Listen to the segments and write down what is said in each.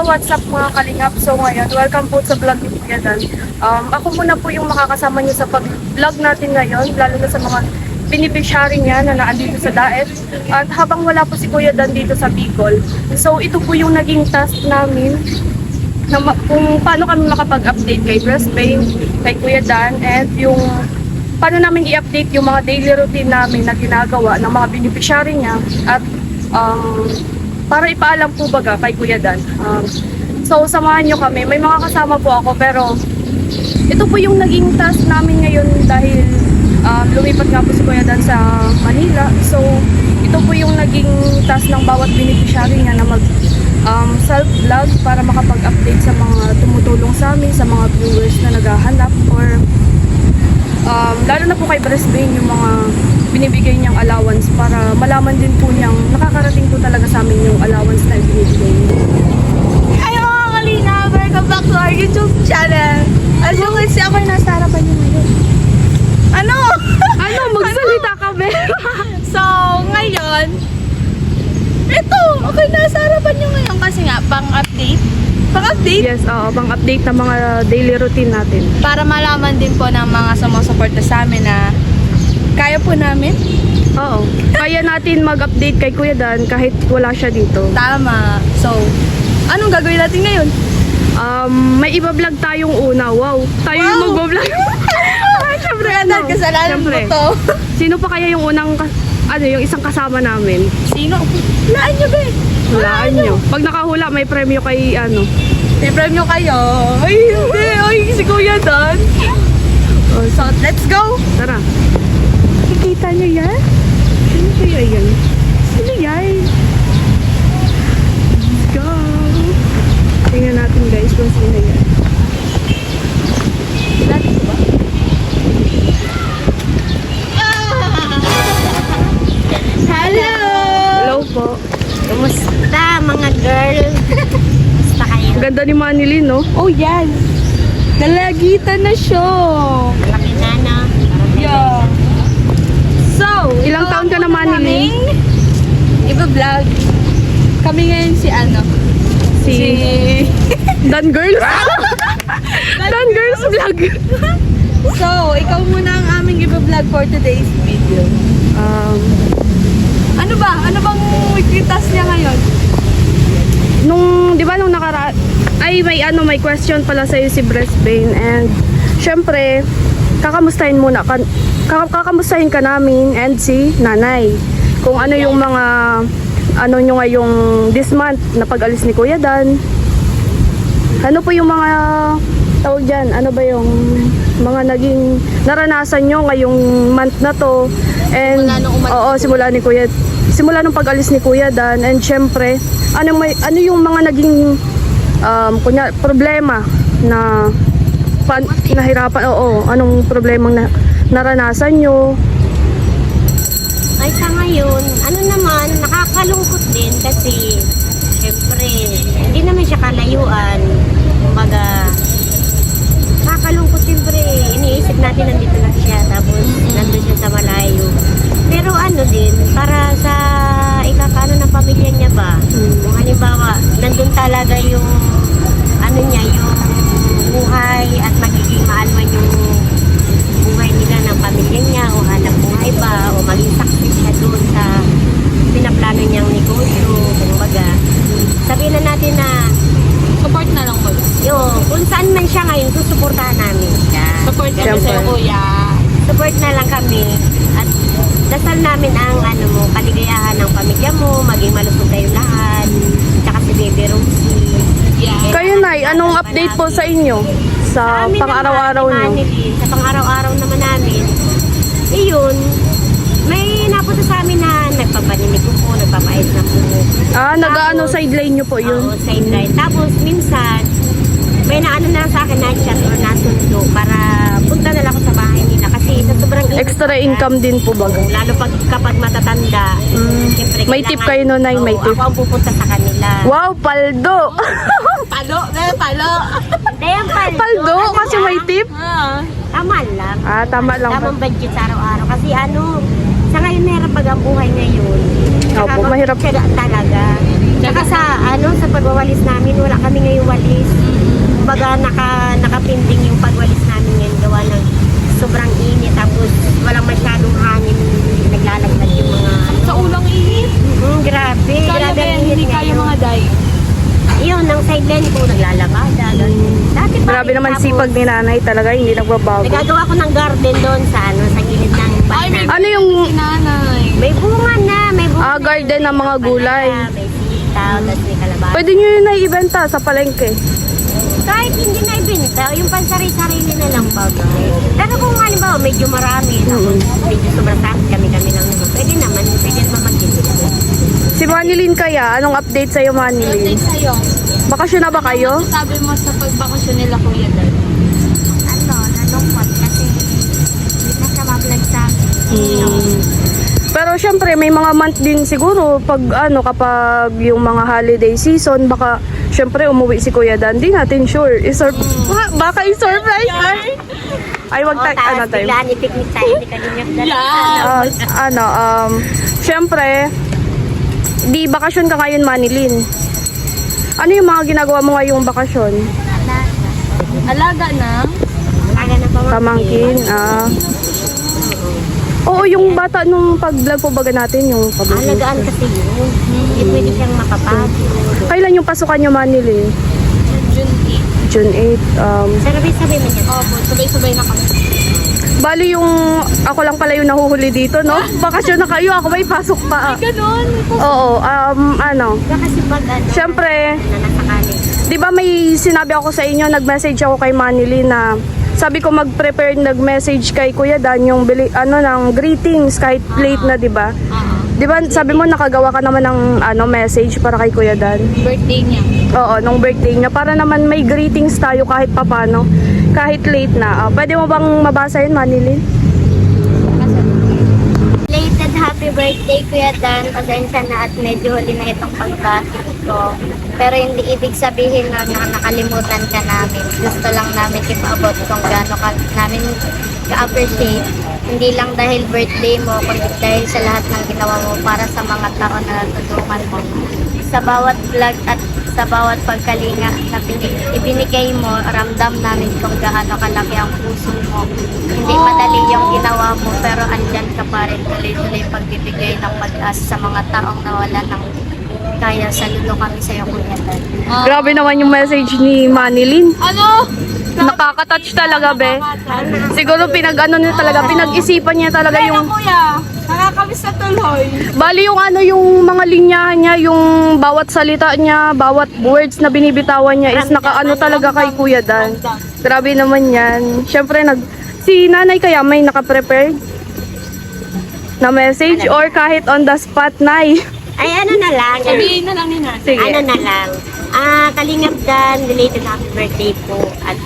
what's up mga kalingap? So ngayon, welcome po sa vlog ni Kuya Dan. Ako muna po yung makakasama niyo sa pag-vlog natin ngayon, lalo na sa mga beneficiary niya na naandito sa DAET. At habang wala po si Kuya Dan dito sa Bicol, so ito po yung naging task namin na kung paano kami makapag-update kay Breast Pain, kay Kuya Dan, and yung paano namin i-update yung mga daily routine namin na ginagawa ng mga beneficiary niya at para ipaalam po baga kay Kuya Dan. So samahan nyo kami. May mga kasama po ako pero ito po yung naging task namin ngayon dahil lumipat nga po si Kuya Dan sa Manila. So ito po yung naging task ng bawat beneficiary niya na mag self-vlog para makapag-update sa mga tumutulong sa amin, sa mga viewers na naghahanap or lalo na po kay Breast Pain yung mga binibigay niyang allowance para malaman din po niyang nakakarating po talaga sa amin yung allowance na binibigay niya. Ay mga kalina, welcome back to our YouTube channel. As you can see, ako yung nasa harapan niyo ngayon. Ano? Ano? Magsalita ka, be? So, ngayon, ito, okay, nasa harapan niyo ngayon kasi nga, pang-update. Pang-update? Yes, pang-update ng mga daily routine natin. Para malaman din po ng mga sumusuporta sa amin na kaya po namin. Oo. Kaya natin mag-update kay Kuya Dan kahit wala siya dito. Tama. So, anong gagawin natin ngayon? May iba-vlog tayong una. Wow. Tayo yung mag-vlog. Siyempre, Dahil kasalanan mo Siyempre. to. Sino pa kaya yung unang, yung isang kasama namin? Sino? Hulaan niyo ba? Hulaan nyo. Pag nakahula, may premyo kay, May premyo kayo. Ay, hindi. Ay, si Kuya Dan. So, let's go. Tara. Nakikita nyo yan? Sino kaya yan? Sino yan? Let's go. Tingnan natin guys kung sino yan. Natin ko ba? Hello! Hello po. Kumusta mga girl? Kumusta kayo? Ang ganda ni Manilyn, no? Oh, yan. Nalagitan na siya. Laki na na. Yeah. So, Ilang taon ka na, Manilyn? Iba-vlog. Kami ngayon si ano? Si Dan Girls. Dan Girls vlog. So, ikaw muna ang aming iba-vlog for today's video. Ano ba? Ano bang ikitas niya ngayon? Di ba nung ay may question pala sa'yo si Breast Pain and syempre kakamustahin muna kakamustahin ka namin and si nanay kung ano yung mga nyo ngayong this month na pag-alis ni Kuya Dan, ano po yung mga tawag dyan, ano ba yung mga naging naranasan nyo ngayong month na to and simula nung pag-alis ni Kuya Dan and syempre ano yung mga naging problema na nahirapan, anong problemang naranasan nyo? Ay sa ngayon, ano naman, nakakalungkot din kasi syempre, hindi naman siya kalayuan. Kumbaga, nakakalungkot syempre, iniisip natin nandito lang siya tapos nandun siya sa malayo. Pero ano din, para sa ikakaano ng pamilya niya ba? Kung halimbawa, nandun talaga yung ano niya, yung buhay at magiging maalman yung buhay nila ng pamilya niya o hanap buhay ba o maging success siya doon sa pinaplano niyang negosyo. Kumbaga, sabihin na natin na Support na lang mo. kung saan man siya ngayon, susuportahan namin siya. Support ka na Siyempre. sa'yo, kuya. Support na lang kami at dasal namin ang kaligayahan ng pamilya mo, maging malusog kayo lahat, tsaka si Baby Rosie. Yeah. Kayo Nay, anong update po sa inyo sa Amin pang-araw-araw naman, nyo? Sa pang-araw-araw naman namin, iyon, may napunta sa amin na nagpapaninig ko po, nagpapayos na po. Nag-ano sideline nyo po yun? Oo, sideline. Tapos minsan, may naano na sa akin na chat or nasundo para punta na lang ako sa bahay nila kasi sa sobrang init Extra talaga, income din po baga? lalo kapag matatanda, siyempre May tip kayo no, Nay? May tip? Ako ang pupunta sa kanila. Wow, paldo! Palo! Palo! Hindi yan paldo. Paldo kasi may tip? Tama lang. Tama lang. Tamang budget sa araw-araw. Kasi sa ngayon mahirap pag ang buhay ngayon. Opo, mahirap. Talaga. Saka sa, sa pagwawalis namin, wala kami ngayong walis. Kumbaga, nakapinding yung pagwalis namin ngayon gawa ng sobrang init. Tapos, walang masyadong hangin. Naglalaglag yung mga, Sa ulang init. grabe. Kaya Grabe ang hindi init kayo ngayon. mga day. Yun, ng sideline ko, naglalabada. Dati pa Grabe rin, naman tapos, sipag ni nanay talaga, hindi nagbabago. Nagagawa ko ng garden doon sa sa gilid ng Ay, bata. Ano yung Si nanay. May bunga na, may bunga. garden ng mga gulay? May sitaw, tapos may kalabasa. Pwede nyo yun na-ibenta sa palengke. Kahit hindi na ibenta, yung pansari-sarili na lang bagay. Pero kung halimbawa medyo marami, tapos medyo sobrang taas kami-kami lang naman, pwede naman mag-ibenta. Si Manilyn kaya, anong update sa'yo Manilyn? Update sa'yo. Bakasyon na ba kayo? Ano sabi mo sa pagbakasyon nila, Kuya Dad? Nalungkot kasi hindi na siya ma-vlog sa amin. Pero syempre may mga month din siguro pag kapag yung mga holiday season baka syempre umuwi si Kuya Dan. Di natin sure. Baka i-surprise ay. Ay wag tayo Tapos tayo. biglaan i-picnic tayo, hindi kalinyak na Yeah. Syempre di bakasyon ka ngayon Manilyn. Ano yung mga ginagawa mo ngayong bakasyon? Alaga na. Aga na Pamangkin. Oo, yung bata nung pag-vlog po baga natin yung pamangkin. Alagaan kasi yun. Hindi pwede siyang makapagod. Kailan yung pasukan nyo Manilyn? June 8. June 8. Sabi mo niya. Opo, sabay-sabay na kami. Bali yung ako lang pala yung nahuhuli dito, no? Bakasyon na kayo, ako may pasok pa. Ganon. Oo, Kasi pag syempre, na nasa college. 'di ba may sinabi ako sa inyo, nag-message ako kay Manilyn na sabi ko mag-prepare nag-message kay Kuya Dan yung ng greetings kahit late na, 'di ba? 'Di ba sabi mo nakagawa ka naman ng message para kay Kuya Dan? Birthday niya. Oo, nung birthday niya para naman may greetings tayo kahit papano, kahit late na. Pwede mo bang mabasa yun, Manilyn? Belated happy birthday, Kuya Dan. Pasensya na at medyo huli na itong pagkakit ko. Pero hindi ibig sabihin na nakalimutan ka namin. Gusto lang namin ipaabot kung gaano ka namin ka-appreciate. Hindi lang dahil birthday mo, kundi dahil sa lahat ng ginawa mo para sa mga tao na natutulungan mo. Sa bawat vlog at sa bawat pagkalinga na ibinigay mo, ramdam namin kung gaano kalaki ang puso mo. Hindi madali yung ginawa mo, pero andyan ka pa rin tuloy-tuloy pagbibigay ng pag-asa sa mga taong nawala ng kaya. Saludo kami sa iyo, Kuya Dan. Grabe naman yung message ni Manilyn. Ano? Nakaka-touch talaga, be. Siguro niya talaga, pinag-isipan niya talaga Kaya yung Kuya, nakakamiss na tuloy. bali yung yung mga linyahan niya, yung bawat salita niya, bawat words na binibitawan niya is nakaano talaga kay Kuya Dan. Grabe naman yan. Syempre si nanay kaya may naka-prepare na message or kahit on the spot, nay. Ay, ano na lang. Sabihin na lang ni Nanay. Sige. Ano na lang. Kalingap Dan, related happy birthday po. At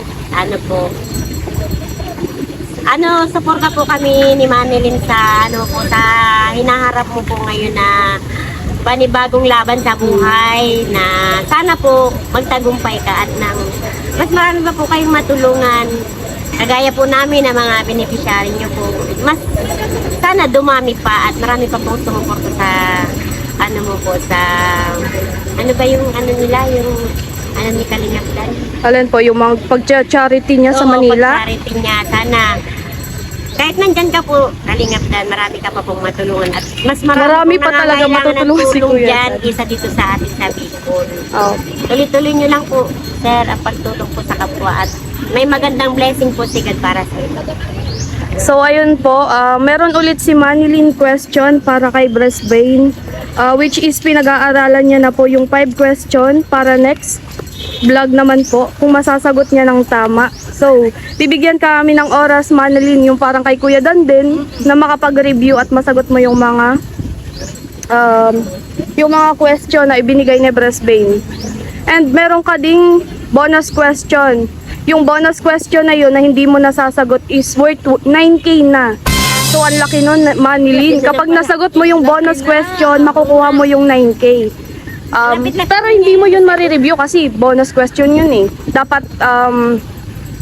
suporta po kami ni Manilyn sa sa hinaharap mo po ngayon na panibagong laban sa buhay na sana po magtagumpay ka at mas marami pa po kayong matulungan kagaya po namin na mga beneficiary nyo po. Mas sana dumami pa at marami pa po sumuporta sa ni Kalingap Dan. Alin po, yung mga pag-charity niya sa Manila. Pag-charity niya, sana kahit nandyan ka po, Kalingap Dan, marami ka pa pong matulungan at mas Marami pong pa talaga nangangailangan matutulungan ng si tulong Kuya dyan Dan. kaysa dito sa atin sa Bicol. Oh. Tuloy-tuloy nyo lang po, sir, ang pagtulong po sa kapwa at may magandang blessing po si God para sa inyo. So ayun po, meron ulit si Manilyn question para kay Brisbane, which is pinag-aaralan niya na po yung 5 question para next vlog naman po kung masasagot niya ng tama. So bibigyan kami ng oras Manilyn, yung parang kay Kuya Dan din na makapag-review at masagot mo yung mga question na ibinigay ni Brisbane. And meron ka ding bonus question. Yung bonus question na yun na hindi mo nasasagot is worth 9K na. So, ang laki nun, Manilyn. Kapag nasagot mo yung bonus question, makukuha mo yung 9K. Pero hindi mo yun marireview kasi bonus question yun eh. Dapat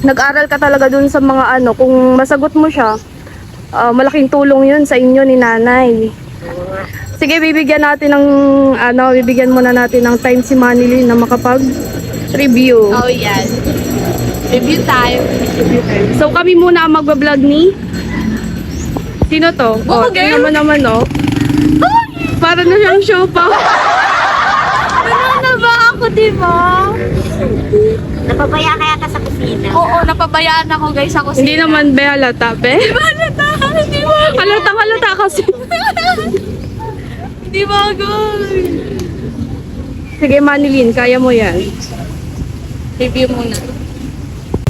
nag-aral ka talaga dun sa mga kung masagot mo siya, malaking tulong yun sa inyo ni nanay. Sige, bibigyan natin ng bibigyan muna natin ng time si Manilyn na makapag-review. Oh, yan. Review time. So kami muna ang magbablog ni sino to? Oh, girl. tingnan mo naman para na siyang show pa. Ano ba ako, di ba? Napabaya kaya ka sa kusina. Oo, napabayaan ako guys sa kusina. Hindi naman be halata, be. Hindi ba? Halata kasi. Di ba, guys? Sige, Manilyn, kaya mo yan. Review muna.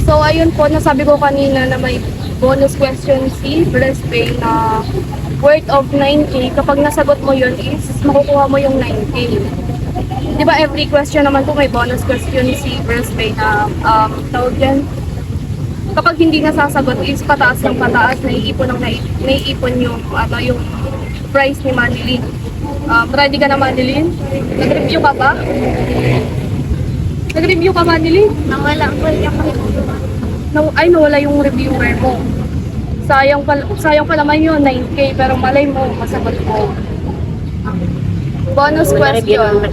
So, ayun po, nasabi ko kanina na may bonus question si breast pain na worth of 9K. Kapag nasagot mo yun is makukuha mo yung 9K. Di ba every question naman po may bonus question si breast pain na tawag yan? Kapag hindi nasasagot is pataas ng pataas, naiipon yung price ni Manilyn. Ready ka na, Manilyn? Nag-review ka ba? Nag-review ka, Manilyn? Nawala ko yung Nawala yung reviewer mo. Sayang pa naman yun, 9K, pero malay mo, masagot mo. Bonus question.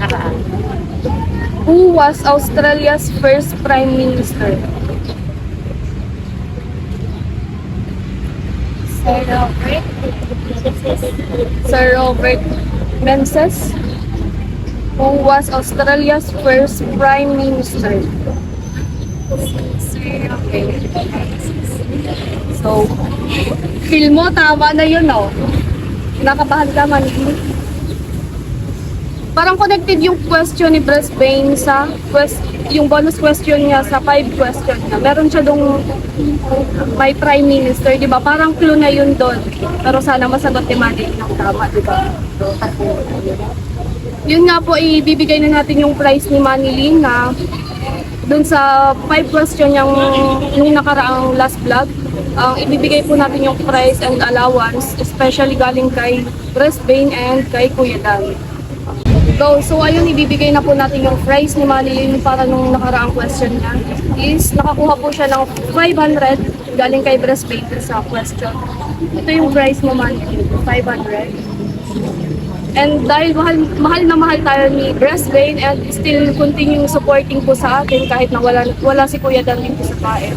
Who was Australia's first Prime Minister? Sir Robert Menzies. Who was Australia's first Prime Minister? So, feel mo, tama na yun, Nakabahan ka, Manilyn. Parang connected yung question ni Breast Pain sa yung bonus question niya sa 5 question niya. Meron siya dong may Prime Minister, di ba? Parang clue na yun doon. Pero sana masagot ni Manilyn ng tama, di ba? Yun nga po, ibibigay na natin yung prize ni Manilyn na dun sa 5 question yung nakaraang last vlog. Ibibigay po natin yung prize and allowance, especially galing kay Breast Pain and kay Kuya Dan. So ayun, ibibigay na po natin yung prize ni Manilyn para nung nakaraang question niya is nakakuha po siya ng 500 galing kay Breast Pain sa question. Ito yung prize mo, Manilyn, 500. And dahil mahal na mahal tayo ni Breast Pain and still continue supporting po sa atin kahit na wala si Kuya Dan dito sa paet.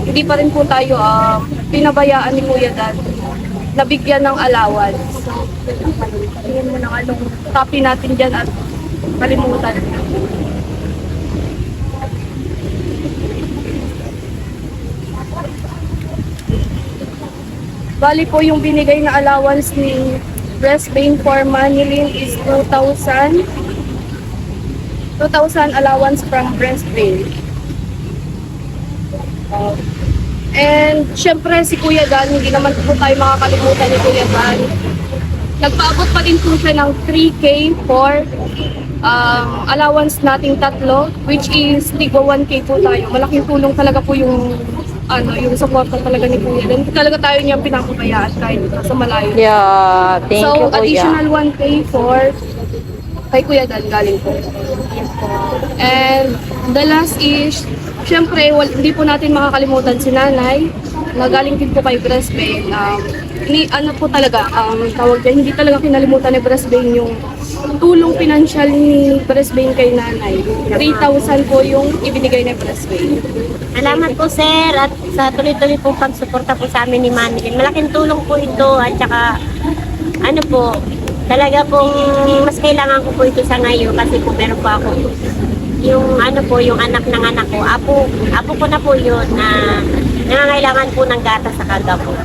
Hindi pa rin po tayo pinabayaan ni Kuya Dan nabigyan ng allowance. So, tingin mo na anong copy natin dyan at kalimutan. Bali po yung binigay na allowance ni Breast Pain for Manilyn is 2,000 allowance from Breast Pain. And syempre si Kuya Dan, hindi naman po tayo makakalimutan ni Kuya Dan. Nagpaabot pa din po siya ng 3K for allowance nating tatlo, which is tigwa 1K po tayo. Malaking tulong talaga po yung yung support talaga ni Kuya Dan. Talaga tayo niyang pinapabayaan kahit sa malayo. Yeah, thank you, So, Kuya. additional 1K for kay Kuya Dan galing po. And the last is, syempre, hindi po natin makakalimutan si Nanay na galing din po kay Breast Pain. Po talaga, tawag dyan, hindi talaga kinalimutan ni Breast Pain yung tulong pinansyal ni Breast Pain kay Nanay. 3,000 po yung ibinigay ni Breast Pain. Salamat po sir at sa tuloy-tuloy pong pagsuporta po sa amin ni Manilyn. Malaking tulong po ito at saka talaga pong mas kailangan ko po ito sa ngayon kasi po meron po ako yung yung anak ng anak ko. Apo ko na po yun na nangangailangan po ng gatas sa kagapo.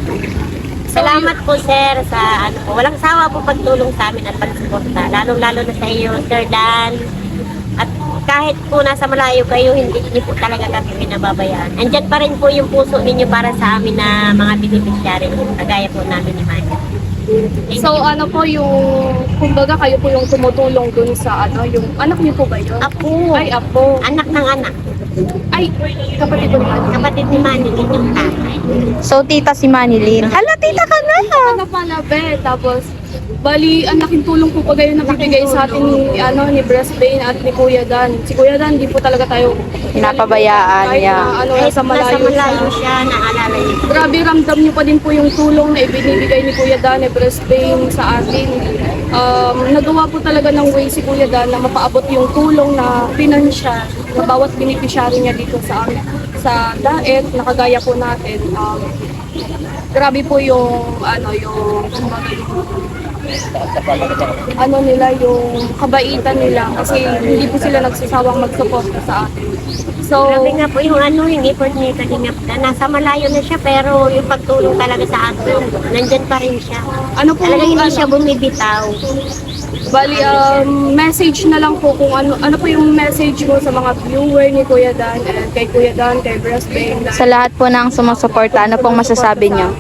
Salamat po sir sa walang sawa po pagtulong sa amin at pagsuporta. Lalo-lalo na sa iyo, Sir Dan. At kahit po nasa malayo kayo, hindi niyo po talaga kami pinababayaan. Andyan pa rin po yung puso ninyo para sa amin na mga beneficiary, kagaya po namin ni Manny. So kumbaga kayo po yung tumutulong dun sa yung anak niyo po ba yun? Apo. Ay, apo. Anak ng anak. Ay, kapatid ko naman. Kapatid ni Manny, yung tatay. So, tita si Manilyn. Hala, tita ka na! Ano pala, be? Tapos, bali, ang laking tulong po pag na nabibigay sa atin ni Breast Pain at ni Kuya Dan. Si Kuya Dan, di po talaga tayo Pinapabayaan, kahit yeah. na nasa malayo siya, naalala niyo. Grabe, ramdam niyo pa din po yung tulong na ibinibigay ni Kuya Dan, ni Breast Pain sa atin. nagawa po talaga ng way si Kuya Dan na mapaabot yung tulong na pinansyal na bawat beneficiary niya dito sa amin sa DAET, na kagaya po natin. Grabe po yung nila, yung kabaitan nila kasi hindi po sila nagsasawang magsuporta sa atin. So, Grabe nga po yung yung effort ni Kalingap na nasa malayo na siya pero yung pagtulong talaga sa atin, nandyan pa rin siya. ano po, Talagang hindi siya bumibitaw. bali, message na lang po kung ano po yung message mo sa mga viewer ni Kuya Dan and kay Kuya Dan, kay Breastbane. Sa lahat po ng sumusuporta, ano pong masasabi nyo?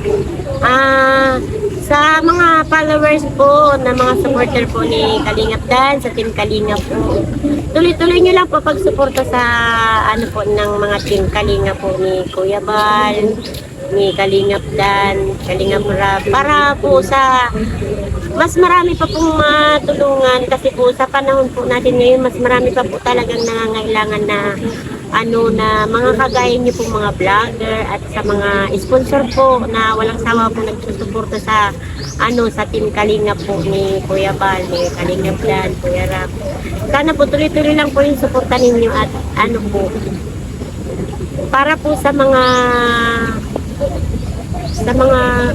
Sa mga followers po, na mga supporter po ni Kalingap Dan, sa Team Kalingap po, tuloy-tuloy nyo lang po pagsuporta sa po ng mga Team Kalingap po ni Kuya Bal, ni Kalingap Dan, Kalingap Rab, para po sa mas marami pa pong matulungan kasi po sa panahon po natin ngayon, mas marami pa po talagang nangangailangan na na mga kagaya niyo po mga vlogger at sa mga sponsor po na walang sawa po nagsusuporta sa sa Team Kalingap po ni Kuya Bal, ni Kalingap Dan, Kuya Rap. Sana po tuloy-tuloy lang po yung suporta ninyo at po para po sa mga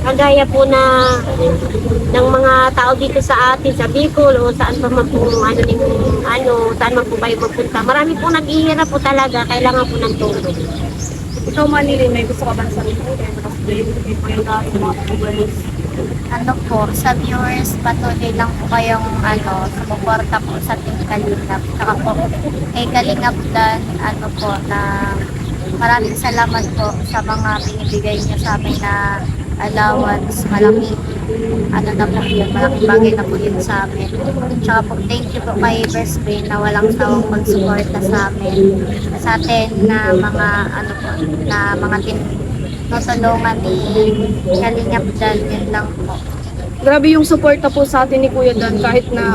kagaya po ng mga tao dito sa atin sa Bicol o saan pa man po saan man po kayo magpunta. Marami po naghihirap po talaga, kailangan po ng tulong. Ikaw, Manilin, may gusto ka ba sabihin kay Breastbane, kay Kuya Dan, sa mga viewers? Sa viewers, patuloy lang po kayong sumuporta po sa Team Kalingap. Saka po kay Kalingap Dan, na maraming salamat po sa mga binibigay niyo sa amin na allowance. Malaking na po yun, malaking bagay na po yun sa amin. Tsaka po thank you po kay Breastbane na walang sawang pagsuporta sa amin. Sa atin na mga mga tinutulungan ni Kalingap Dan, yun lang po. Grabe yung suporta po sa atin ni Kuya Dan kahit na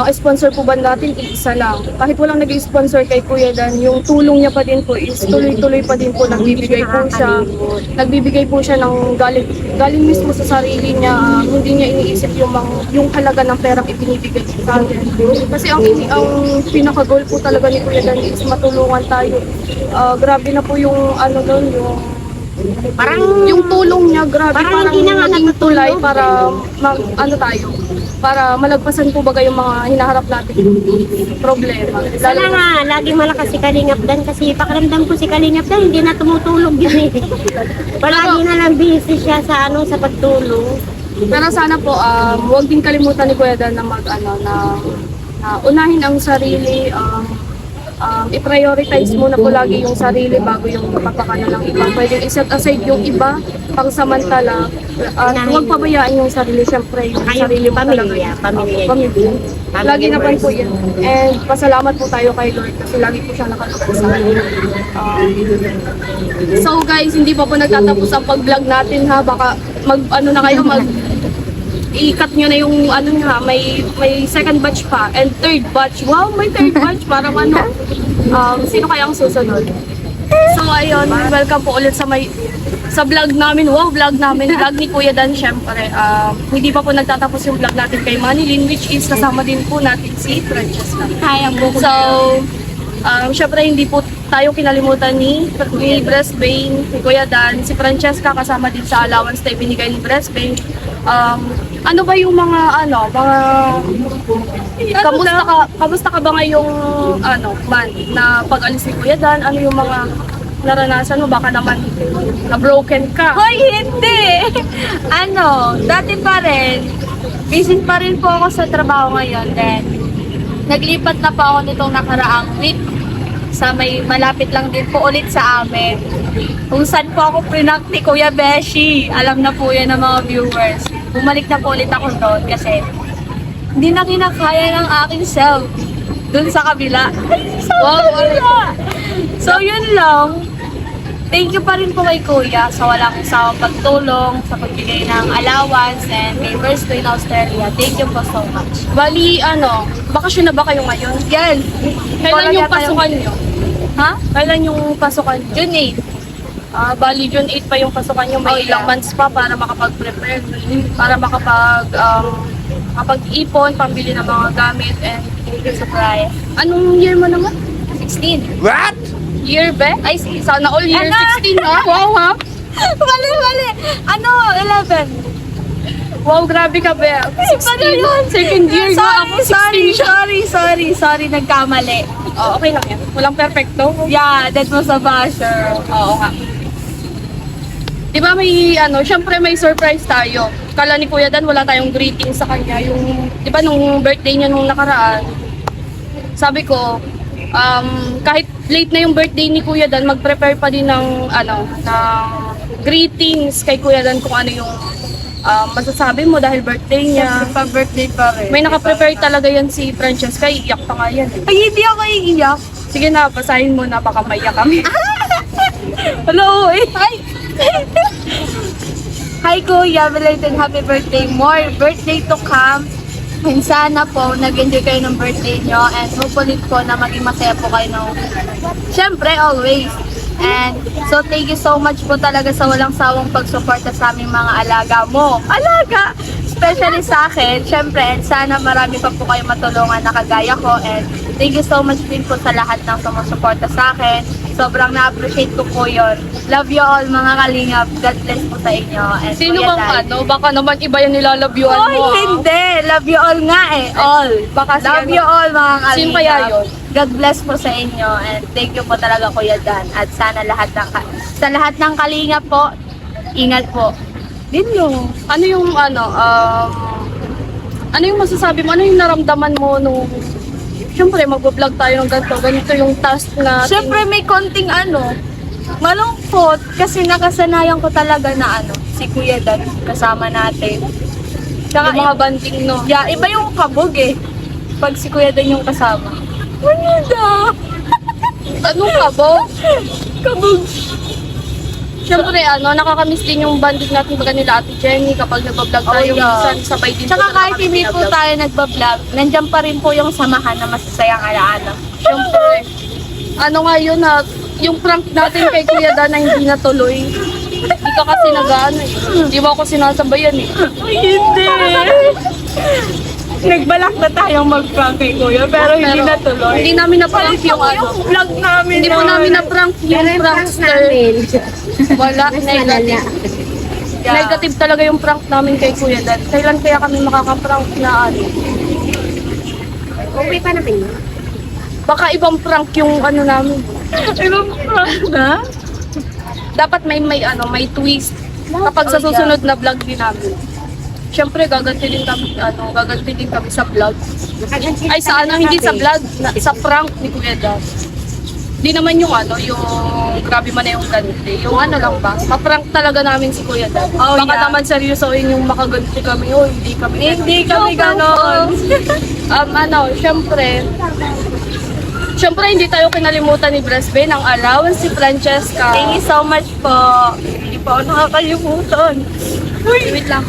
ang sponsor po ba natin isa lang. Kahit walang nag-sponsor kay Kuya Dan, yung tulong niya pa din po is tuloy-tuloy pa din po, nagbibigay po siya. Nagbibigay po siya ng galing mismo sa sarili niya. Hindi niya iniisip yung halaga ng perang ibinibigay sa atin. Kasi ang pinaka-goal po talaga ni Kuya Dan is matulungan tayo. Grabe na po yung Parang yung tulong niya, grabe, parang parang hindi na nga naging tulay natutulog. para para malagpasan po baga yung mga hinaharap natin problema. Sana nga, laging malakas si Kalingap Dan kasi pakiramdam ko si Kalingap Dan hindi na tumutulog yun Palagi na lang busy siya sa sa pagtulong. Pero sana po, huwag din kalimutan ni Kuya Dan na na unahin ang sarili, i-prioritize muna po lagi yung sarili bago yung mapapakano ng iba. Pwede i-set aside yung iba pang samantala. Huwag pabayaan yung sarili, syempre yung sarili mo talaga. Pamilya. Lagi naman po yan. And pasalamat po tayo kay Lord kasi lagi po siya nakatulong sa akin. So guys, hindi pa po nagtatapos ang pag-vlog natin ha. Baka i-cut nyo na yung may second batch pa and third batch. Wow, may third batch. Parang sino kaya ang susunod? So ayun, welcome po ulit sa vlog namin. Wow, vlog namin. Vlog ni Kuya Dan, syempre. Hindi pa po nagtatapos yung vlog natin kay Manilin, which is kasama din po natin si Francesca. So, syempre hindi po tayo kinalimutan ni Breastbane, ni Kuya Dan, si Francesca kasama din sa allowance na ibinigay ni Breastbane. Ano ba yung mga kamusta ka ba ngayong na pag-alis ni Kuya Dan? Ano yung mga naranasan mo? Baka naman na-broken ka. Hoy, hindi! Dati pa rin, busy pa rin po ako sa trabaho ngayon. Then, naglipat na po ako nitong nakaraang week sa may malapit lang din po ulit sa amin. Kung saan po ako prinakt ni Kuya Beshi. Alam na po yan ng mga viewers. Bumalik na po ulit ako doon kasi hindi na kinakaya ng aking self doon sa kabila. So yun lang. Thank you pa rin po kay Kuya sa walang sawang pagtulong, sa pagbigay ng allowance and kay Breastbane Australia. Thank you po so much. Bali, bakasyon na ba kayo ngayon? Yes! Kailan yung pasukan nyo? Ha? Kailan yung pasukan nyo? June 8. Bali, June 8 pa yung pasukan nyo. May ilang months pa para makapag-prepare. Para makapag-ipon, pambili ng mga gamit, and Supply. anong year mo naman? 16. What? Year ba? Ay, sana all year Ano? 16 ha? Wow ha? Mali. Ano? 11. Wow, grabe ka ba? 16. yun? Second year ko ako, 16 siya. Sorry, nagkamali. Oh, okay lang yan. Walang perfecto. Yeah, that was a basher. Oo nga. Di ba may, syempre may surprise tayo. Kala ni Kuya Dan, wala tayong greeting sa kanya. Yung, di ba nung birthday niya nung nakaraan, sabi ko, kahit late na yung birthday ni Kuya Dan, mag-prepare pa din ng, ng greetings kay Kuya Dan kung ano yung masasabi mo dahil birthday niya. Pa-birthday pa rin. May nakaprepare talaga yan si Francesca, iiyak pa nga yan. Ay, hindi ako iiyak. Sige na, basahin mo na, baka maiyak kami. Hello, Hi! Hi Kuya, belated happy birthday. More birthday to come. And sana po, nag-enjoy kayo ng birthday nyo. And hopefully po na maging masaya po kayo Siyempre, always. And so thank you so much po talaga sa walang sawang pagsuporta sa aming mga alaga mo. Alaga! Especially sa akin, syempre, and sana marami pa po kayo matulungan na kagaya ko. And thank you so much din po sa lahat ng sumusuporta sa akin. Sobrang na-appreciate ko po yun. Love you all mga kalingap. God bless po sa inyo. And Sino Kuya bang Dan. Baka naman iba yung nilalabyuan Oy, mo. hindi! Love you all nga eh. All. Baka si Love you all mga kalingap. Sino kaya yun? God bless po sa inyo. And thank you po talaga Kuya Dan. At sana sa lahat ng kalingap po, ingat po. Dinyo. Ano yung ano yung masasabi mo? Ano yung naramdaman mo nung siyempre magbo-vlog tayo ng ganito yung task na Siyempre may konting malungkot kasi nakasanayan ko talaga na si Kuya Dan kasama natin. Tsaka yung mga banding no. yeah, iba yung kabog eh. Pag si Kuya Dan yung kasama. Manida! Anong kabo? Kabog. Siyempre nakakamiss din yung banding natin baga nila Ate Jenny kapag nagbo-vlog tayo Oh, yeah. minsan sabay din Tsaka po kahit talaga hindi kami po binablog. tayo nagbablog, nandiyan pa rin po yung samahan na masasayang alaala. Siyempre, nga yun yung prank natin kay Kuya Dan na hindi natuloy. Hindi ka kasi Hindi mo ako sinasabayan eh. Ay, hindi! Nagbalak na tayong mag-prank kay Kuya, pero hindi natuloy. Hindi namin na-prank yung vlog namin. Hindi po namin na-prank yung prankster. Wala, negative. Yeah. Negative talaga yung prank namin kay Kuya Dan. Kailan kaya kami makaka-prank na Okay pa naman yun. Baka ibang prank yung namin. Ibang prank na? Dapat may twist. Kapag sa susunod na vlog din namin. Siyempre, gaganti din kami sa vlog. Ay, sa hindi sa vlog, sa prank ni Kuya Dan. Di naman yung yung grabe man na yung ganti. Yung lang ba, ma-prank talaga namin si Kuya Dan. Oh, Baka yeah. naman seryosoin yung makaganti kami. Hindi kami Hindi kami ganon. Siyempre, hindi tayo kinalimutan ni Bresbe ng allowance si Francesca. Thank you so much po. Hindi pa ako nakakalimutan. Wait lang.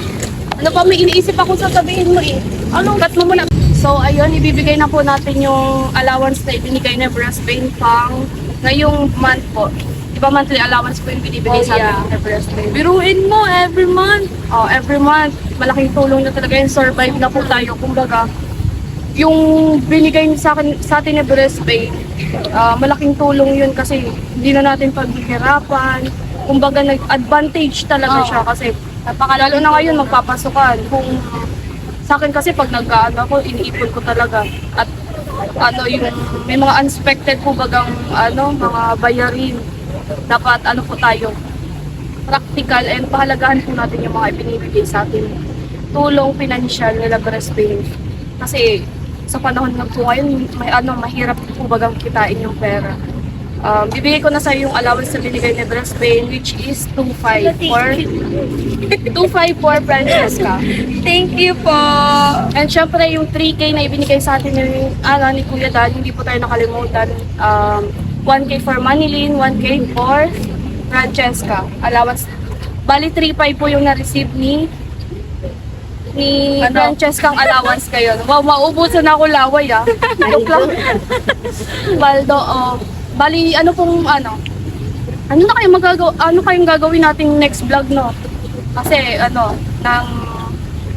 Ano pa, may iniisip ako sasabihin mo eh. Cut mo muna. So, ayun, ibibigay na po natin yung allowance na ibinigay na Bresbane pang ngayong month po. Diba monthly allowance po yung binibigay sa atin na Bresbane. Biruin mo every month. Oh, every month, malaking tulong na talaga yung survive na po tayo. Kumbaga, yung binigay sa atin ni Bresbane, malaking tulong yun kasi hindi na natin paghihirapan. Kumbaga, nag-advantage talaga siya kasi lalo na ngayon magpapasukan. Kung sa akin kasi pag ako, iniipon ko talaga. At yung may mga unexpected po bagang mga bayarin. Dapat po tayo practical and pahalagahan po natin yung mga ibinibigay sa atin. Tulong pinansyal nila Bresbane. Kasi sa panahon na po ngayon, mahirap po bagang kitain yung pera. Bibigay ko na sa yung allowance na binigay ni Bresbane, which is 2.5 for Francesca. Thank you po. And syempre yung 3K na ibinigay sa atin ni Kuya Dan, hindi po tayo nakalimutan. 1K for Manilyn, 1K for Francesca. Allowance. Bali 3.5 po yung na-receive ni Francesca ang allowance kayo. Wow, maubusan na ako laway Joke lang. Baldo, bali ano kayong gagawin nating next vlog no? Kasi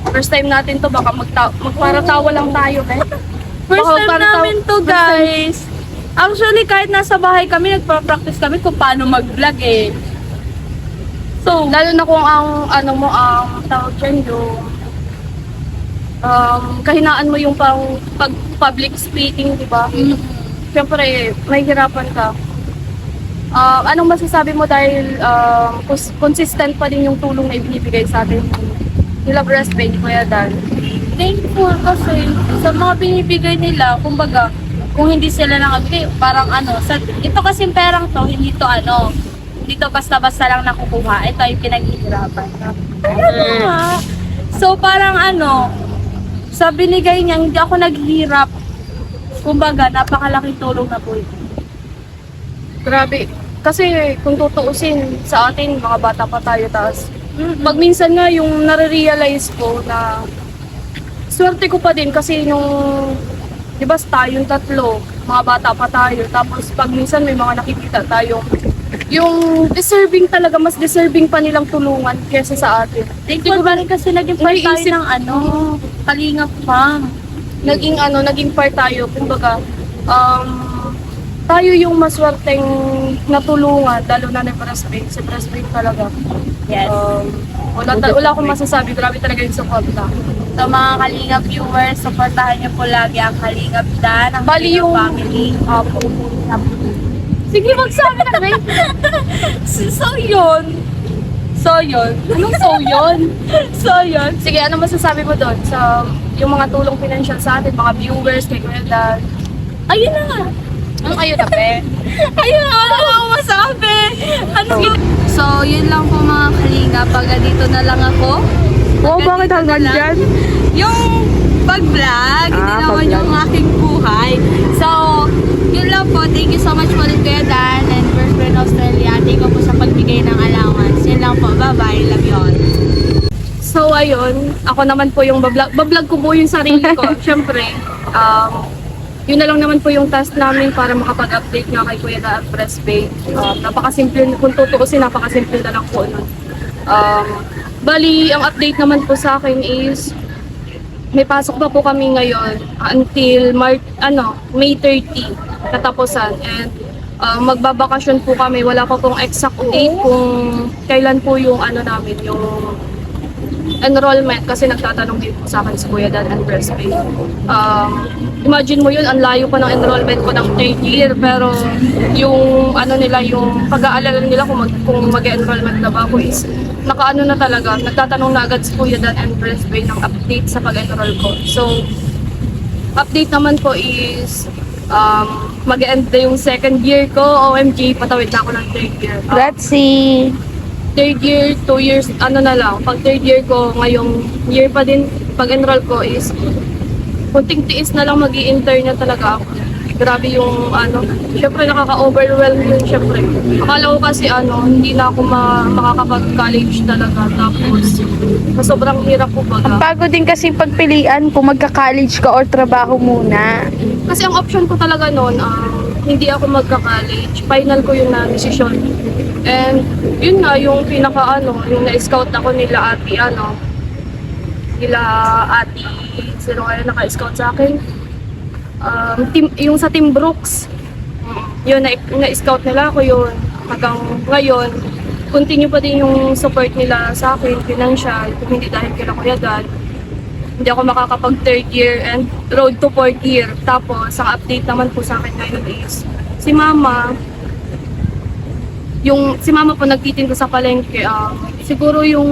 First time natin to, baka magparatawa lang tayo, eh. First Baka time parang namin to, first time. guys. Actually, kahit nasa bahay kami, nagpa-practice kami kung paano mag-vlog eh. So, Lalo na kung ang tawag dyan yung kahinaan mo yung pag-public speaking, di ba? Siyempre, may hirapan ka. Anong masasabi mo dahil consistent pa din yung tulong na ibinibigay sa atin nila breastfeed, Kuya Dan? thankful kasi sa mga binibigay nila, kumbaga, kung hindi sila nakabigay, parang ito kasing perang to, hindi to basta-basta lang nakukuha. Ito yung pinaghihirapan. So parang sa binigay niya, hindi ako naghihirap. Kumbaga, napakalaking tulong na po ito. Grabe. Kasi kung tutuusin sa atin, mga bata pa tayo, taas. Pag minsan nga yung nare-realize ko na swerte ko pa din kasi nung, di ba tayong tatlo, mga bata pa tayo. Tapos pag minsan may mga nakikita tayo, yung deserving talaga, mas deserving pa nilang tulungan kesa sa atin. Thankful ba rin kasi naging part tayo Naiisip- ng Kalingap Ma'am. Naging part tayo. Kumbaga, tayo yung maswerteng natulungan, lalo na ni breastfeed. Si breastfeed talaga. Yes. Wala akong masasabi. Grabe talaga yung support na. Sa mga Kalingap viewers, supportahan niyo po lagi ang Kalingap Dan, ang Bali Kalingap yung- family. Apo. Sige, magsabi na, Ray. So yun. Anong so yun? So yun. Sige, ano masasabi mo doon sa yung mga tulong financial sa atin, mga viewers, kay Kuya Dan? Ayun na nga. Anong ayun na, pe? Ayun na, wala akong masabi. So, yun lang po mga Kalinga. Pag dito na lang ako. Oh, bakit Hanggang hanggang dito na dyan? lang. Yung pag-vlog, hindi naman pag-vlog. yung aking buhay. So, yun lang po. Thank you so much po ulit Kuya Dan and First Friend Australia. Thank you po sa pagbigay ng allowance. Yun lang po. Bye-bye. Love you all. So, ayun. Ako naman po yung bablog ko po yung sarili ko. Siyempre, yun na lang naman po yung task namin para makapag-update nga kay Kuya Dan at breastfeed. Napakasimple, kung tutuusin, napakasimple na lang po nun. Bali, ang update naman po sa akin is may pasok pa po kami ngayon until May 30 katapusan, and magbabakasyon po kami. Wala pa pong exact date kung kailan po yung namin, yung enrollment, kasi nagtatanong din po sa akin si Kuya Dan and breastfeed. Imagine mo yun, ang layo pa ng enrollment ko ng 3rd year, pero yung nila, yung pag-aalala nila kung mag-enrollment na ba ako is na talaga, nagtatanong na agad si Kuya Dan and breastfeed ng update sa pag-enroll ko. So, update naman po is mag-end na yung 2nd year ko. OMG, patawid na ako ng 3rd year. Let's see. 3rd year, 2 years, na lang. Pag 3rd year ko, ngayong year pa din, pag-enroll ko is, kunting tiis na lang mag-i-intern na talaga ako. Grabe yung syempre nakaka-overwhelm yun, syempre. Akala ko kasi hindi na ako makakapag-college talaga. Tapos, sobrang hirap ko baga. Bago din kasi pagpilian kung magka-college ka or trabaho muna. Kasi ang option ko talaga noon, hindi ako magka-college. Final ko yung na-decision. And yun nga, yung pinaka yung na-scout ako nila ate, sino kaya naka-scout sa akin? Yung sa Team Brooks. Yun, na-scout nila ako yun. Hanggang ngayon, continue pa din yung support nila sa akin, financial. Kung hindi dahil kila Kuya Dan, hindi ako makakapag 3rd year and road to 4th year. Tapos, ang update naman po sa akin ngayon is, si Mama po nagtitinda sa palengke. Siguro yung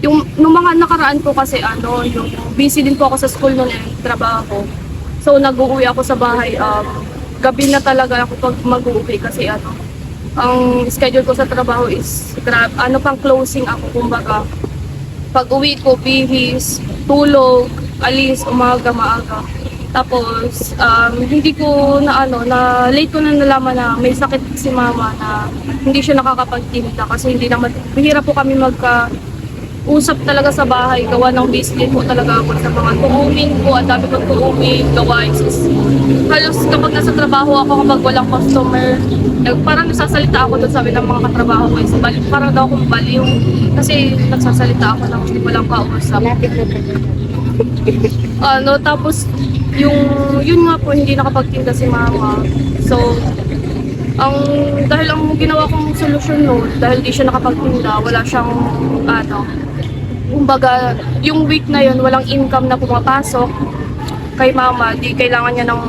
nung mga nakaraan ko kasi yung busy din po ako sa school noon trabaho. So nag-uuwi ako sa bahay, gabi na talaga ako pag mag-uuwi kasi ang schedule ko sa trabaho is pang closing ako, kumbaga. Pag uwi ko, bihis, tulog, alis, umaga, maaga. Tapos, hindi ko late ko na nalaman na may sakit si Mama na hindi siya nakakapagtinda kasi hindi naman, bihira po kami usap talaga sa bahay, gawa ng busy din po talaga ako sa mga tuuming po, at dami kong tuuming, gawain. Halos kapag nasa trabaho ako, kapag walang customer, parang nagsasalita ako doon, sabi ng mga katrabaho ko, is parang daw akong baliw. Kasi nagsasalita ako ng walang kausap. Tapos yun nga po, hindi nakapagtinda si mama. So, dahil ang ginawa kong solusyon noon, dahil di siya nakapagtinda, wala siyang, kumbaga, yung week na yun, walang income na pumapasok kay mama, di kailangan niya ng,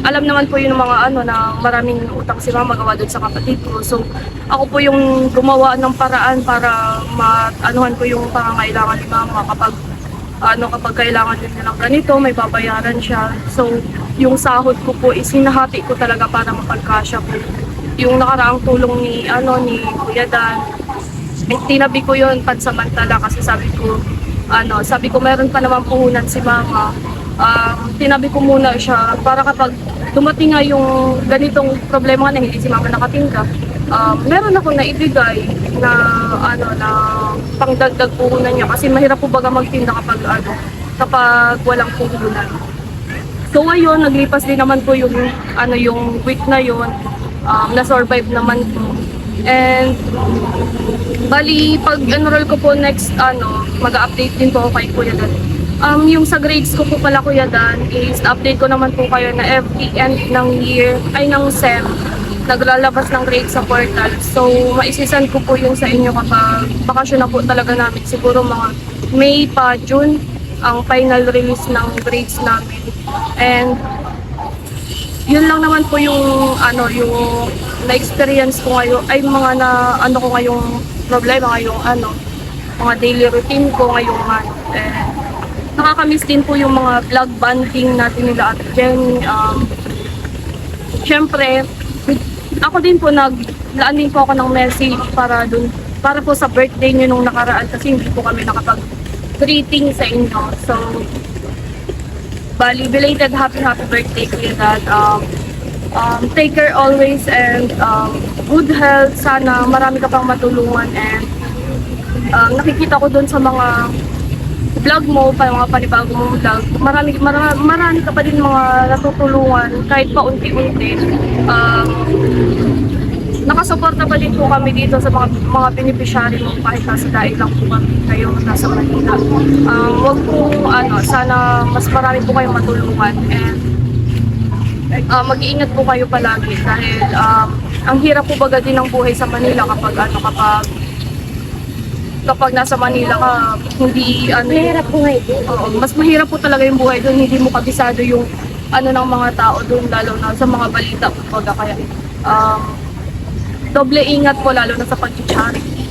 alam naman po yun ng mga na maraming utang si mama gawa doon sa kapatid ko. So, ako po yung gumawa ng paraan para maanuhan ko yung pangangailangan ni mama kapag kailangan din niya ng ganito, may babayaran siya. So, yung sahod ko po is hinahati ko talaga para mapagkasya ko. Yung nakaraang tulong ni Kuya Dan, tinabi ko yun pansamantala kasi sabi ko meron pa naman puhunan si mama. Tinabi ko muna siya para kapag dumating nga yung ganitong problema na hindi si mama nakatinda, meron ako naibigay na pangdagdag puhunan niya kasi mahirap po baga magtinda kapag walang puhunan. So ayun, naglipas din naman po yung week na yun, na-survive naman po. And bali pag enroll ko po next mag-update din po ako kay Kuya Dan. Yung sa grades ko po pala Kuya Dan is update ko naman po kayo na every end ng year ng SEM naglalabas ng grades sa portal. So maisisan ko po yung sa inyo kapag bakasyon na po talaga namin, siguro mga May pa June ang final release ng grades namin. And yun lang naman po yung yung na-experience ko ngayon ay mga ko ngayong problema ngayong mga daily routine ko ngayong month. And nakakamiss din po yung mga vlog banding natin nila at Jenny. Syempre, ako din po naglaan din po ako ng message para po sa birthday niyo nung nakaraan kasi hindi po kami nakapag-greeting sa inyo. So, bali, belated happy birthday Kuya Dan. Take care always and good health. Sana marami ka pang matulungan and nakikita ko dun sa mga vlog mo, mga panibago mong vlog, marami ka pa din mga natutulungan kahit pa unti-unti. Nakasuporta pa din po kami dito sa mga beneficiary mo kahit nasa daig lang po kami kayo nasa Manila. Wag po sana mas marami po kayong matulungan and mag-iingat po kayo palagi dahil ang hirap po baga din ng buhay sa Manila kapag nasa Manila ka, hindi Mahirap po ngayon. mas mahirap po talaga yung buhay doon, hindi mo kabisado yung ng mga tao doon, lalo na sa mga balita po baga. Kaya doble ingat po lalo na sa pag-charity.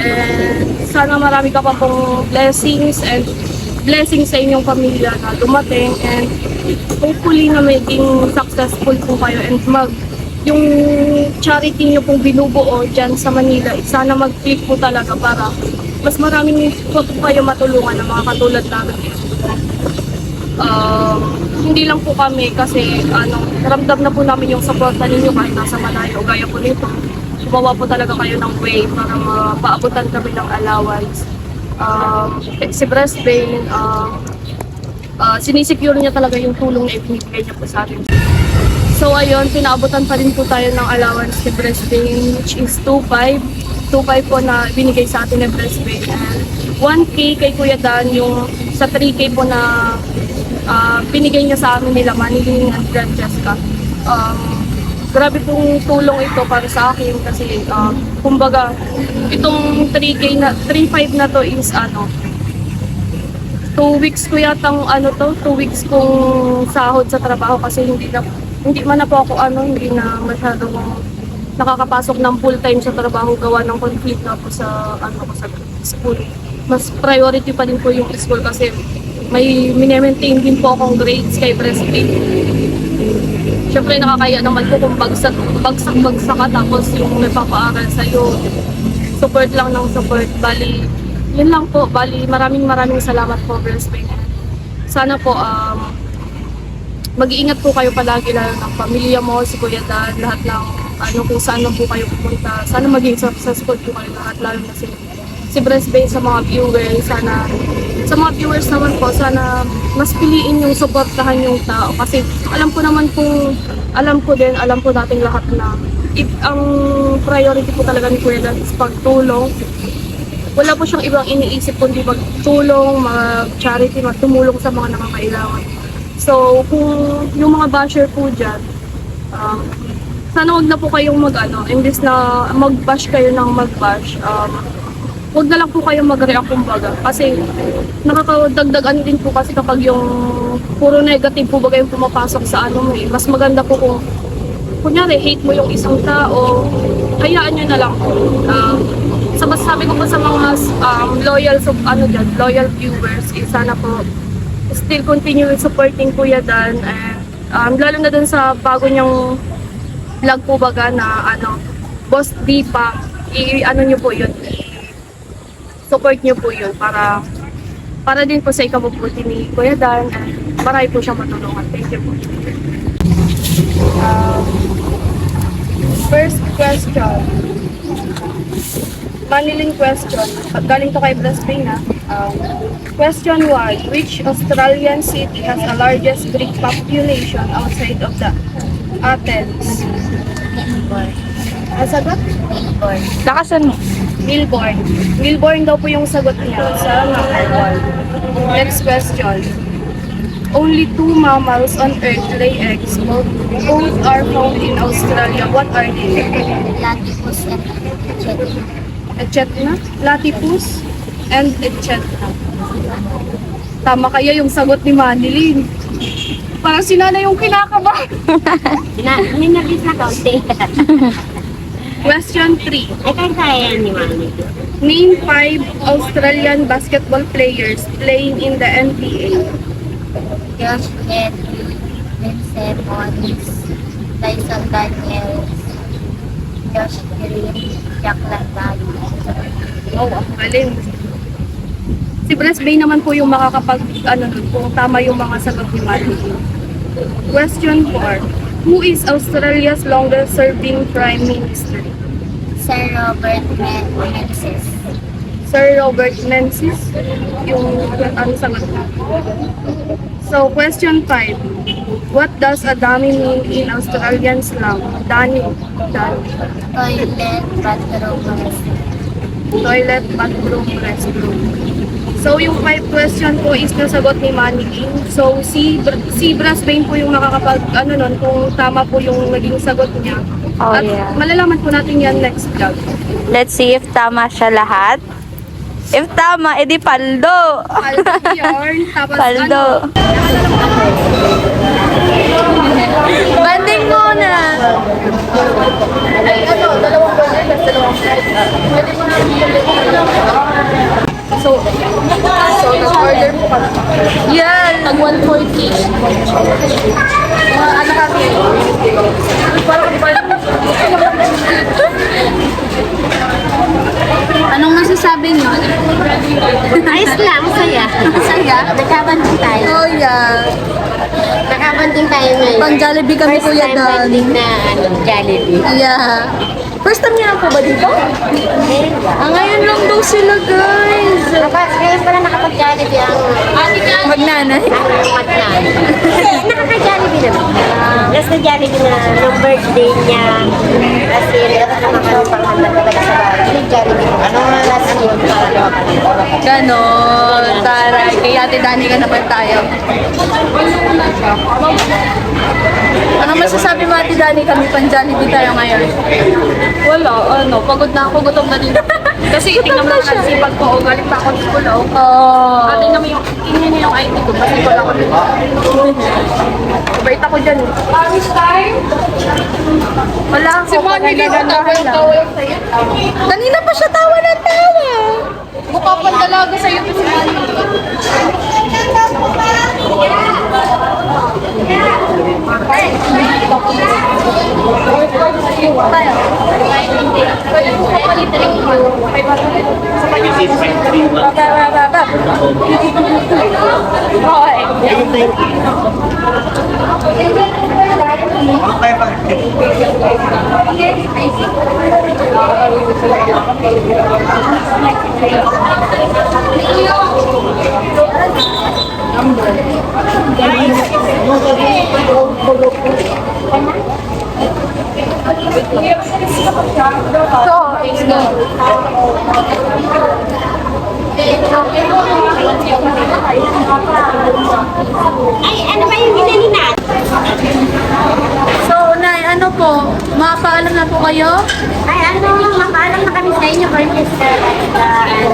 And sana marami ka pa pong blessings sa inyong pamilya na dumating and hopefully na maging successful po kayo and yung charity nyo pong binubuo dyan sa Manila, sana mag-click po talaga para mas maraming po kayo matulungan ng mga katulad namin. Hindi lang po kami kasi ramdam na po namin yung suporta ninyo kahit nasa malayo. Gaya po nito, gumawa po talaga kayo ng way para mapaabutan kami ng allowance. Si Breastbane, sinisecure niya talaga yung tulong na ibinibigay niya po sa atin. So ayun, pinaabutan pa rin po tayo ng allowance ni Breastbane which is 2.5 po na binigay sa atin ni Breastbane. And 1K kay Kuya Dan yung sa 3K po na binigay niya sa amin nila Manny and Francesca. Grabe pong tulong ito para sa akin kasi kumbaga itong 3.5 na to is 2 weeks ko yatang 2 weeks kong sahod sa trabaho kasi hindi man na po ako hindi na masyadong nakakapasok ng full time sa trabaho gawa ng conflict na po sa sa school. Mas priority pa din po yung school kasi may mini-maintain din po akong grades kay Breastbane. Siyempre nakakaya naman po kung bagsak ka tapos yung nagpapaaral sa'yo. Support lang ng support. Bali, yun lang po. Bali, maraming salamat po, Breastbane. Sana po, mag-iingat po kayo palagi lalo ng pamilya mo, si Kuya Dan, lahat ng kung saan po kayo pupunta. Sana maging successful po kayo lahat, lalo na si si Breast Bay sa mga viewers. Sa mga viewers naman po, sana mas piliin yung suportahan yung tao. Kasi alam ko natin lahat na ang priority po talaga ni Kuya Dan is pagtulong. Wala po siyang ibang iniisip kundi magtulong, mag-charity, magtumulong sa mga nangangailangan. So, kung yung mga basher po dyan, sana wag na po kayong imbis na mag-bash kayo ng mag-bash, wag na lang po kayong mag-react kumbaga. Kasi nakakadagdagan din po kasi kapag yung puro negative po baga yung pumapasok sa mas maganda po kung kunyari hate mo yung isang tao, hayaan nyo na lang po. Sabi ko po sa mga loyal viewers, sana po still continue supporting Kuya Dan, and lalo na dun sa bago niyang vlog po baga na Boss Dipa, nyo po yun, support nyo po yun para din po sa ikabubuti ni Kuya Dan, and marami po siyang matulungan. Thank you po. First question. Manilin question. Galing to kay Breast Bay na. Question 1. Which Australian city has the largest Greek population outside of the Athens? Ang sagot? Lakasan mo. Melbourne. Melbourne daw po yung sagot niya sa number 1. Next question. Only 2 mammals on Earth lay eggs. Both are found in Australia. What are they? Platypus and echidna. Echidna? Platypus and echidna. Tama kaya yung sagot ni Manilyn. Parang si Nana yung kinakabahan. Ninabis na kaunti. Question 3. Ay, kaya ni Mami. Name 5 Australian basketball players playing in the NBA. Josh Reddy, Vincent Mons, Tyson Daniels, Josh Green, Jack Landry. Oh, ang galing. Si Breast Bay naman po yung kung tama yung mga sagot ni Manilyn. Question 4. Who is Australia's longest serving Prime Minister? Sir Robert Menzies. Sir Robert Menzies? Yung sagot niya. So, question 5. What does a dummy mean in Australian slang? Danny. Toilet, bathroom, restroom. Toilet, bathroom, restroom. So, yung 5 question po is nasagot ni Manilyn. So, si Breast Bay po yung kung tama po yung naging sagot niya. Oh, At yeah. malalaman po natin yan next vlog. Let's see if tama siya lahat. If tama, edi paldo. Paldo yarn, tapos Paldo. Banding muna. dalawang burger, dalawang fries. Pwede mo na So, nag-order po kami. Yan. Tag 140. Ano kasi? Anong masasabi niyo? Ayos lang, saya. Saya? Nagkabanding tayo. Oh, yeah. Nakabanding tayo ngayon. Pang Jollibee kami, First Kuya time Dan. banding na Jollibee. Yeah. First time niya lang po ba dito? Ngayon lang daw sila, guys. Ngayon pala nakapag-Jollibee ang Magnanay. magnan. Nakaka-Jollibee naman. Last na Jollibee na nung birthday niya. Last year, ito naman kami panghanda talaga sa bahay. Hindi Jollibee. Ano nga last year? Ganon. Taray. Kaya Ate Dani ka naman tayo. Ano masasabi mo, Ate Dani? Kami pang Jollibee tayo ngayon. Wala, pagod na ako, gutom na din. Kasi tingnan mo naman, sipag ko, galing pa ako sa school, Oh. tingnan niyo yung ID ko, kasi wala ako dito. Bait ako dyan. Wala ako. Si Mami, di ba Kanina pa siya tawa ng tawa. Mukha pang dalaga sa'yo si Mami. Ay, ano ba yung binili na? So, Nay, ano po? Mapaalam na po kayo? Ay, mapaalam na kami sa inyo, Barnista.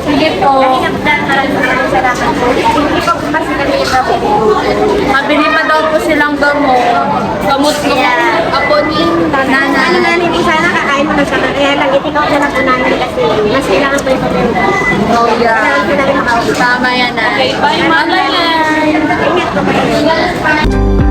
Sige po. Maraming salamat po. Hindi po kasi kami Mabili pa daw po silang gamot. Gamot po. Yeah. Apo ni nanay. Ano nanin po sana kakain mo na siya. Kaya lang, itikaw na lang po namin kasi mas kailangan po yung pagkain. Oh, yeah. Kailangan po namin makauwi. Tama yan, Nay. Okay, bye, Mama. Ingat po kayo.